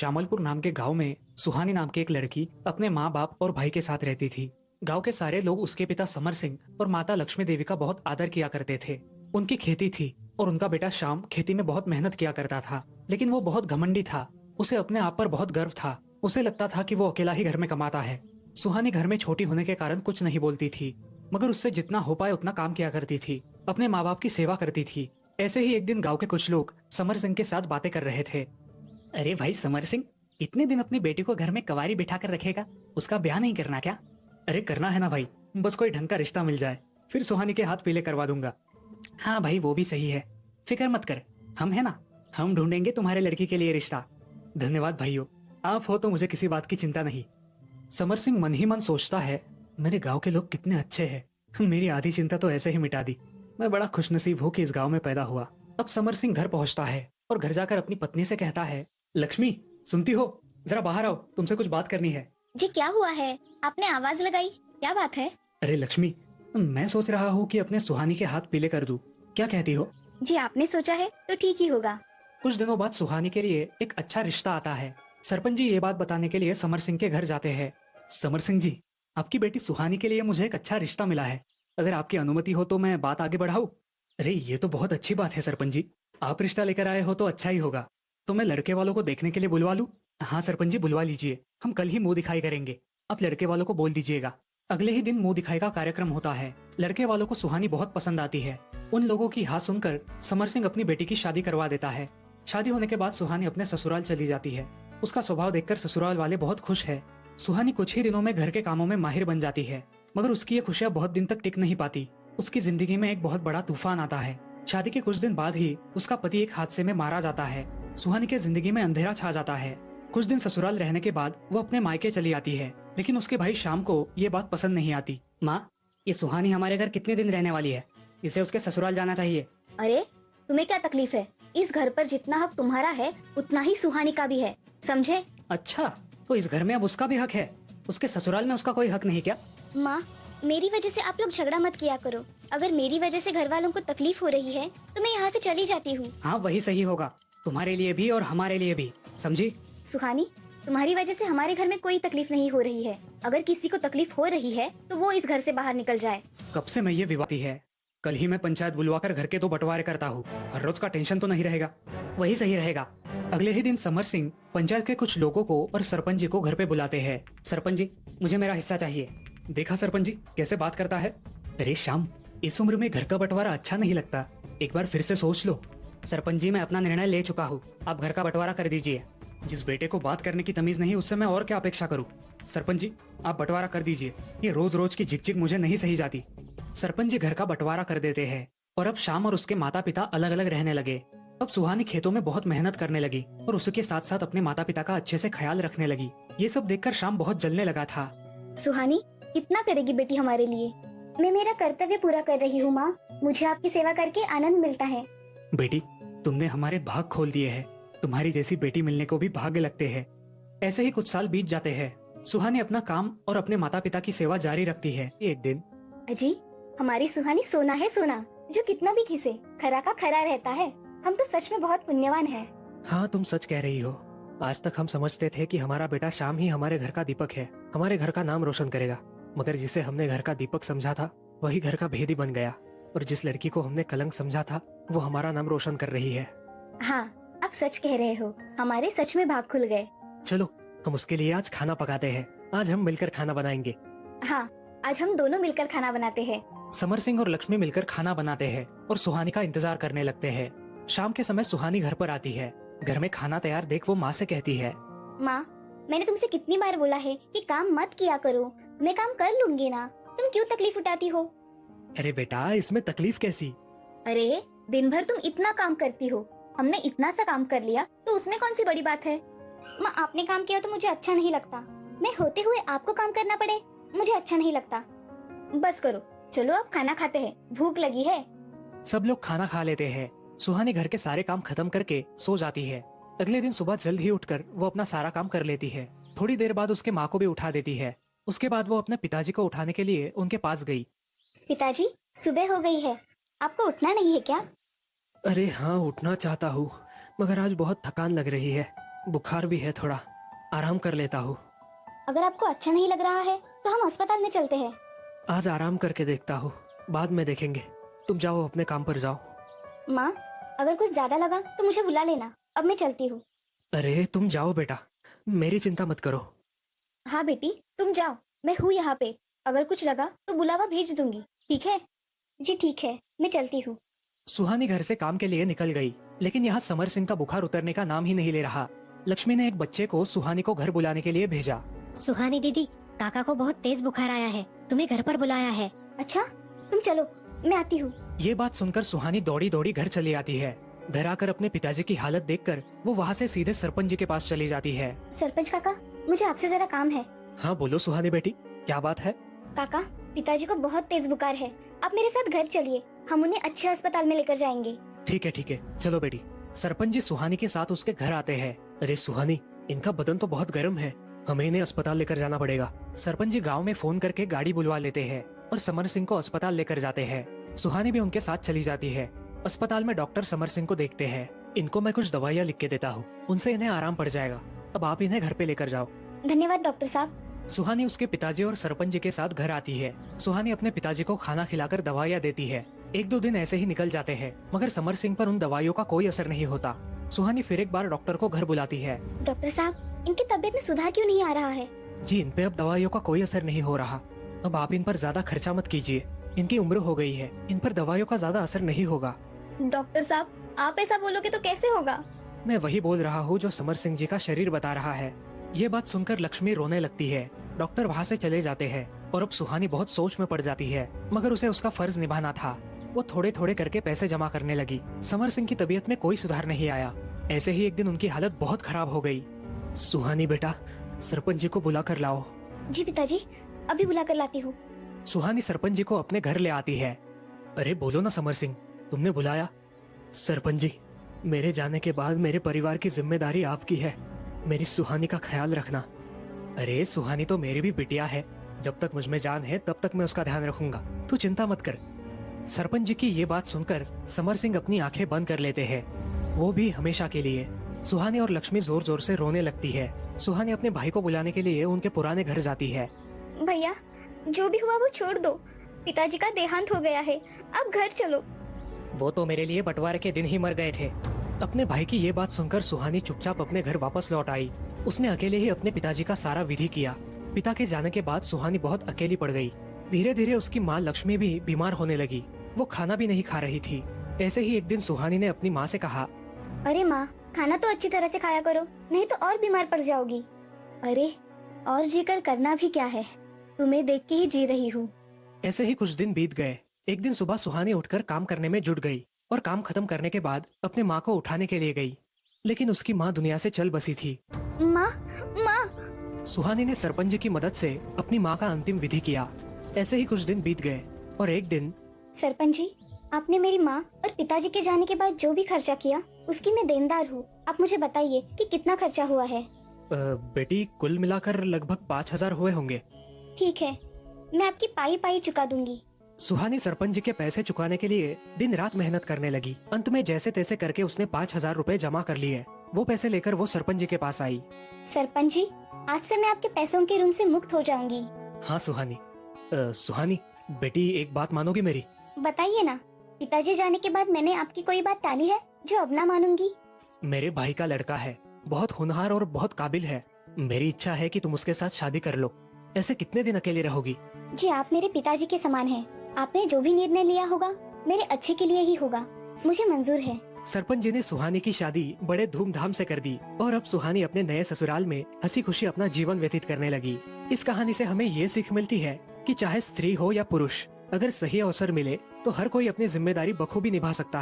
श्यामलपुर नाम के गांव में सुहानी नाम की एक लड़की अपने माँ बाप और भाई के साथ रहती थी। गांव के सारे लोग उसके पिता समर सिंह और माता लक्ष्मी देवी का बहुत आदर किया करते थे। उनकी खेती थी और उनका बेटा श्याम खेती में बहुत मेहनत किया करता था, लेकिन वो बहुत घमंडी था। उसे अपने आप पर बहुत गर्व था। उसे लगता था कि वो अकेला ही घर में कमाता है। सुहानी घर में छोटी होने के कारण कुछ नहीं बोलती थी, मगर उससे जितना हो पाए उतना काम किया करती थी, अपने माँ बाप की सेवा करती थी। ऐसे ही एक दिन गांव के कुछ लोग समर सिंह के साथ बातें कर रहे थे। अरे भाई समर सिंह, इतने दिन अपनी बेटी को घर में कवारी बिठा कर रखेगा, उसका ब्याह नहीं करना क्या? अरे करना है ना भाई, बस कोई ढंग का रिश्ता मिल जाए, फिर सुहानी के हाथ पीले करवा दूंगा। हाँ भाई वो भी सही है, फिक्र मत कर, हम है ना, हम ढूंढेंगे तुम्हारे लड़की के लिए रिश्ता। धन्यवाद भाइयों, आप हो तो मुझे किसी बात की चिंता नहीं। समर सिंह मन ही मन सोचता है, मेरे गांव के लोग कितने अच्छे हैं, मेरी आधी चिंता तो ऐसे ही मिटा दी। मैं बड़ा खुशनसीब हूँ कि इस गांव में पैदा हुआ। अब समर सिंह घर पहुंचता है और घर जाकर अपनी पत्नी से कहता है, लक्ष्मी सुनती हो, जरा बाहर आओ, तुमसे कुछ बात करनी है। जी क्या हुआ है? आपने आवाज लगाई, क्या बात है? अरे लक्ष्मी, मैं सोच रहा हूँ कि अपने सुहानी के हाथ पीले कर दूं, क्या कहती हो? जी आपने सोचा है तो ठीक ही होगा। कुछ दिनों बाद सुहानी के लिए एक अच्छा रिश्ता आता है। सरपंच जी ये बात बताने के लिए समर सिंह के घर जाते हैं। समर सिंह जी, आपकी बेटी सुहानी के लिए मुझे एक अच्छा रिश्ता मिला है, अगर आपकी अनुमति हो तो मैं बात आगे बढ़ाऊं। अरे ये तो बहुत अच्छी बात है सरपंच जी, आप रिश्ता लेकर आए हो तो अच्छा ही होगा। तो मैं लड़के वालों को देखने के लिए बुलवा लूं? हाँ सरपंच जी बुलवा लीजिए, हम कल ही मुंह दिखाई करेंगे। आप लड़के वालों को बोल दीजिएगा। अगले ही दिन मुंह दिखाई का कार्यक्रम होता है। लड़के वालों को सुहानी बहुत पसंद आती है। उन लोगों की हाथ सुनकर समर सिंह अपनी बेटी की शादी करवा देता है। शादी होने के बाद सुहानी अपने ससुराल चली जाती है। उसका स्वभाव देखकर ससुराल वाले बहुत खुश है। सुहानी कुछ ही दिनों में घर के कामों में माहिर बन जाती है, मगर उसकी ये खुशियाँ बहुत दिन तक टिक नहीं पाती। उसकी जिंदगी में एक बहुत बड़ा तूफान आता है। शादी के कुछ दिन बाद ही उसका पति एक हादसे में मारा जाता है। सुहानी के जिंदगी में अंधेरा छा जाता है। कुछ दिन ससुराल रहने के बाद वो अपने मायके चली आती है, लेकिन उसके भाई श्याम को ये बात पसंद नहीं आती। माँ, ये सुहानी हमारे घर कितने दिन रहने वाली है, इसे उसके ससुराल जाना चाहिए। अरे तुम्हें क्या तकलीफ है? इस घर पर जितना हक तुम्हारा है उतना ही सुहानी का भी है, समझे? अच्छा, तो इस घर में अब उसका भी हक है, उसके ससुराल में उसका कोई हक नहीं क्या? माँ, मेरी वजह से आप लोग झगड़ा मत किया करो। अगर मेरी वजह से घर वालों को तकलीफ हो रही है तो मैं यहाँ से चली जाती हूँ। हाँ वही सही होगा, तुम्हारे लिए भी और हमारे लिए भी, समझी? सुहानी, तुम्हारी वजह से हमारे घर में कोई तकलीफ नहीं हो रही है। अगर किसी को तकलीफ हो रही है तो वो इस घर से बाहर निकल जाए। कब से मैं ये विवादी है, कल ही मैं पंचायत बुलवाकर घर के 2 बंटवारे करता हूँ, हर रोज का टेंशन तो नहीं रहेगा। वही सही रहेगा। अगले ही दिन समर सिंह पंचायत के कुछ लोगों को और सरपंच जी को घर पे बुलाते हैं। सरपंच जी, मुझे मेरा हिस्सा चाहिए। देखा सरपंच जी कैसे बात करता है। अरे श्याम, इस उम्र में घर का बंटवारा अच्छा नहीं लगता, एक बार फिर से सोच लो। सरपंच जी मैं अपना निर्णय ले चुका हूँ, आप घर का बंटवारा कर दीजिए। जिस बेटे को बात करने की तमीज नहीं उससे मैं और क्या अपेक्षा करूँ। सरपंच जी आप बंटवारा कर दीजिए, ये रोज रोज की झिकझिक मुझे नहीं सही जाती। सरपंच जी घर का बंटवारा कर देते हैं और अब श्याम और उसके माता पिता अलग अलग रहने लगे। अब सुहानी खेतों में बहुत मेहनत करने लगी और उसके साथ साथ अपने माता पिता का अच्छे से ख्याल रखने लगी। ये सब देखकर श्याम बहुत जलने लगा था। सुहानी, कितना करेगी बेटी हमारे लिए? मैं मेरा कर्तव्य पूरा कर रही हूँ माँ, मुझे आपकी सेवा करके आनंद मिलता है। बेटी, तुमने हमारे भाग खोल दिए हैं, तुम्हारी जैसी बेटी मिलने को भी भाग्य लगते हैं। ऐसे ही कुछ साल बीत जाते हैं। सुहानी अपना काम और अपने माता पिता की सेवा जारी रखती है। एक दिन, अजी, हमारी सुहानी सोना है सोना, जो कितना भी घिसे खरा का खरा रहता है। हम तो सच में बहुत पुण्यवान हैं। हाँ तुम सच कह रही हो। आज तक हम समझते थे कि हमारा बेटा श्याम ही हमारे घर का दीपक है, हमारे घर का नाम रोशन करेगा, मगर जिसे हमने घर का दीपक समझा था वही घर का भेदी बन गया, और जिस लड़की को हमने कलंक समझा था वो हमारा नाम रोशन कर रही है। हाँ, आप सच कह रहे हो, हमारे सच में भाग खुल गए। चलो हम उसके लिए आज खाना पकाते हैं, आज हम मिलकर खाना बनाएंगे। हाँ, आज हम दोनों मिलकर खाना बनाते हैं। समर सिंह और लक्ष्मी मिलकर खाना बनाते हैं और सुहानी का इंतजार करने लगते हैं। शाम के समय सुहानी घर पर आती है। घर में खाना तैयार देख वो माँ से कहती है, माँ, मैंने तुमसे कितनी बार बोला है कि काम मत किया करो, मैं काम कर लूंगी ना, तुम क्यों तकलीफ उठाती हो? अरे बेटा इसमें तकलीफ कैसी? अरे दिन भर तुम इतना काम करती हो, हमने इतना सा काम कर लिया तो उसमें कौन सी बड़ी बात है? माँ, आपने काम किया तो मुझे अच्छा नहीं लगता, मैं होते हुए आपको काम करना पड़े, मुझे अच्छा नहीं लगता। बस करो, चलो अब खाना खाते हैं, भूख लगी है। सब लोग खाना खा लेते हैं। सुहानी घर के सारे काम खत्म करके सो जाती है। अगले दिन सुबह जल्द ही उठकर वो अपना सारा काम कर लेती है। थोड़ी देर बाद उसके माँ को भी उठा देती है। उसके बाद वो अपने पिताजी को उठाने के लिए उनके पास गई। पिताजी, सुबह हो गई है, आपको उठना नहीं है क्या? अरे हाँ उठना चाहता हूँ, मगर आज बहुत थकान लग रही है। बुखार भी है थोड़ा, आराम कर लेता हूँ। अगर आपको अच्छा नहीं लग रहा है तो हम अस्पताल में चलते हैं। आज आराम करके देखता हूँ, बाद में देखेंगे। तुम जाओ, अपने काम पर जाओ। माँ, अगर कुछ ज्यादा लगा तो मुझे बुला लेना, अब मैं चलती हूँ। अरे तुम जाओ बेटा, मेरी चिंता मत करो। हाँ बेटी, तुम जाओ, मैं हूँ यहाँ पे। अगर कुछ लगा तो बुलावा भेज दूंगी, ठीक है? जी ठीक है, मैं चलती हूँ। सुहानी घर से काम के लिए निकल गई, लेकिन यहाँ समर सिंह का बुखार उतरने का नाम ही नहीं ले रहा। लक्ष्मी ने एक बच्चे को सुहानी को घर बुलाने के लिए भेजा। सुहानी दीदी, काका को बहुत तेज बुखार आया है, तुम्हें घर पर बुलाया है। अच्छा, तुम चलो, मैं आती हूँ। ये बात सुनकर सुहानी दौड़ी दौड़ी घर चली आती है। घर आकर अपने पिताजी की हालत देखकर वो वहाँ से सीधे सरपंच जी के पास चली जाती है। सरपंच काका, मुझे आपसे जरा काम है। हाँ बोलो सुहानी बेटी, क्या बात है? काका, पिताजी को बहुत तेज बुखार है, आप मेरे साथ घर चलिए, हम उन्हें अच्छे अस्पताल में लेकर जाएंगे। ठीक है, चलो बेटी। सरपंच जी सुहानी के साथ उसके घर आते हैं। अरे सुहानी, इनका बदन तो बहुत गर्म है, हमें इन्हें अस्पताल लेकर जाना पड़ेगा। सरपंच जी गांव में फोन करके गाड़ी बुलवा लेते हैं और समर सिंह को अस्पताल लेकर जाते हैं। सुहानी भी उनके साथ चली जाती है। अस्पताल में डॉक्टर समर सिंह को देखते हैं। इनको मैं कुछ दवाइयाँ लिख के देता हूँ, उनसे इन्हें आराम पड़ जाएगा। अब आप इन्हें घर पे लेकर जाओ। धन्यवाद डॉक्टर साहब। सुहानी उसके पिताजी और सरपंच जी के साथ घर आती है। सुहानी अपने पिताजी को खाना खिलाकर दवाइयाँ देती है। 1-2 दिन ऐसे ही निकल जाते हैं, मगर समर सिंह पर उन दवाइयों का कोई असर नहीं होता। सुहानी फिर एक बार डॉक्टर को घर बुलाती है। डॉक्टर साहब, इनकी तबीयत में सुधार क्यों नहीं आ रहा है? जी, इन पे अब दवाइयों का कोई असर नहीं हो रहा। अब आप इन पर ज्यादा खर्चा मत कीजिए, इनकी उम्र हो गई है, इन पर दवाइयों का ज्यादा असर नहीं होगा। डॉक्टर साहब, आप ऐसा बोलोगे तो कैसे होगा? मैं वही बोल रहा हूँ जो समर सिंह जी का शरीर बता रहा है। ये बात सुनकर लक्ष्मी रोने लगती है। डॉक्टर वहाँ से चले जाते हैं और अब सुहानी बहुत सोच में पड़ जाती है, मगर उसे उसका फर्ज निभाना था। वो थोड़े थोड़े करके पैसे जमा करने लगी। समर सिंह की तबीयत में कोई सुधार नहीं आया। ऐसे ही एक दिन उनकी हालत बहुत खराब हो गई। सुहानी बेटा, सरपंच जी को बुला कर लाओ। जी पिताजी, अभी बुला कर लाती हूँ। सुहानी सरपंच जी को अपने घर ले आती है। अरे बोलो ना समर सिंह, तुमने बुलाया? सरपंच जी, मेरे जाने के बाद मेरे परिवार की जिम्मेदारी आपकी है, मेरी सुहानी का ख्याल रखना। अरे सुहानी तो मेरी भी बिटिया है, जब तक मुझ में जान है तब तक मैं उसका ध्यान रखूंगा, तू चिंता मत कर। सरपंच जी की ये बात सुनकर समर सिंह अपनी आंखें बंद कर लेते हैं, वो भी हमेशा के लिए। सुहानी और लक्ष्मी जोर जोर से रोने लगती है। सुहानी अपने भाई को बुलाने के लिए उनके पुराने घर जाती है। भैया, जो भी हुआ वो छोड़ दो, पिताजी का देहांत हो गया है, अब घर चलो। वो तो मेरे लिए बंटवारे के दिन ही मर गए थे। अपने भाई की ये बात सुनकर सुहानी चुपचाप अपने घर वापस लौट आई। उसने अकेले ही अपने पिताजी का सारा विधि किया। पिता के जाने के बाद सुहानी बहुत अकेली पड़ गई। धीरे धीरे उसकी माँ लक्ष्मी भी बीमार होने लगी। वो खाना भी नहीं खा रही थी। ऐसे ही एक दिन सुहानी ने अपनी माँ से कहा, अरे माँ, खाना तो अच्छी तरह से खाया करो, नहीं तो और बीमार पड़ जाओगी। अरे, और जीकर करना भी क्या है, तुम्हें देख के ही जी रही हूँ। ऐसे ही कुछ दिन बीत गए। एक दिन सुबह सुहानी उठकर काम करने में जुट गई और काम खत्म करने के बाद अपने माँ को उठाने के लिए गई, लेकिन उसकी माँ दुनिया से चल बसी थी। माँ, माँ। सुहानी ने सरपंच जी की मदद से अपनी माँ का अंतिम विधि किया। ऐसे ही कुछ दिन बीत गए और एक दिन, सरपंच जी, आपने मेरी माँ और पिताजी के जाने के बाद जो भी खर्चा किया उसकी मैं देनदार हूँ। आप मुझे बताइए कि कितना खर्चा हुआ है। बेटी, कुल मिलाकर लगभग 5,000 हुए होंगे। ठीक है, मैं आपकी पाई पाई चुका दूंगी। सुहानी सरपंच जी के पैसे चुकाने के लिए दिन रात मेहनत करने लगी। अंत में जैसे तैसे करके उसने 5,000 रुपए जमा कर लिए। वो पैसे लेकर वो सरपंच जी के पास आई। सरपंच जी, आज से मैं आपके पैसों के ऋण से मुक्त हो जाऊंगी। हाँ सुहानी। सुहानी बेटी, एक बात मानोगी मेरी? बताइए ना, पिताजी जाने के बाद मैंने आपकी कोई बात टाली है जो अब ना मानूंगी? मेरे भाई का लड़का है, बहुत होनहार और बहुत काबिल है। मेरी इच्छा है कि तुम उसके साथ शादी कर लो। ऐसे कितने दिन अकेले रहोगी? जी, आप मेरे पिताजी के समान हैं। आपने जो भी निर्णय लिया होगा मेरे अच्छे के लिए ही होगा, मुझे मंजूर है। सरपंच जी ने सुहानी की शादी बड़े धूमधाम से कर दी और अब सुहानी अपने नए ससुराल में हंसी खुशी अपना जीवन व्यतीत करने लगी। इस कहानी से हमें ये सीख मिलती है कि चाहे स्त्री हो या पुरुष, अगर सही अवसर मिले तो हर कोई अपनी जिम्मेदारी बखूबी निभा सकता है।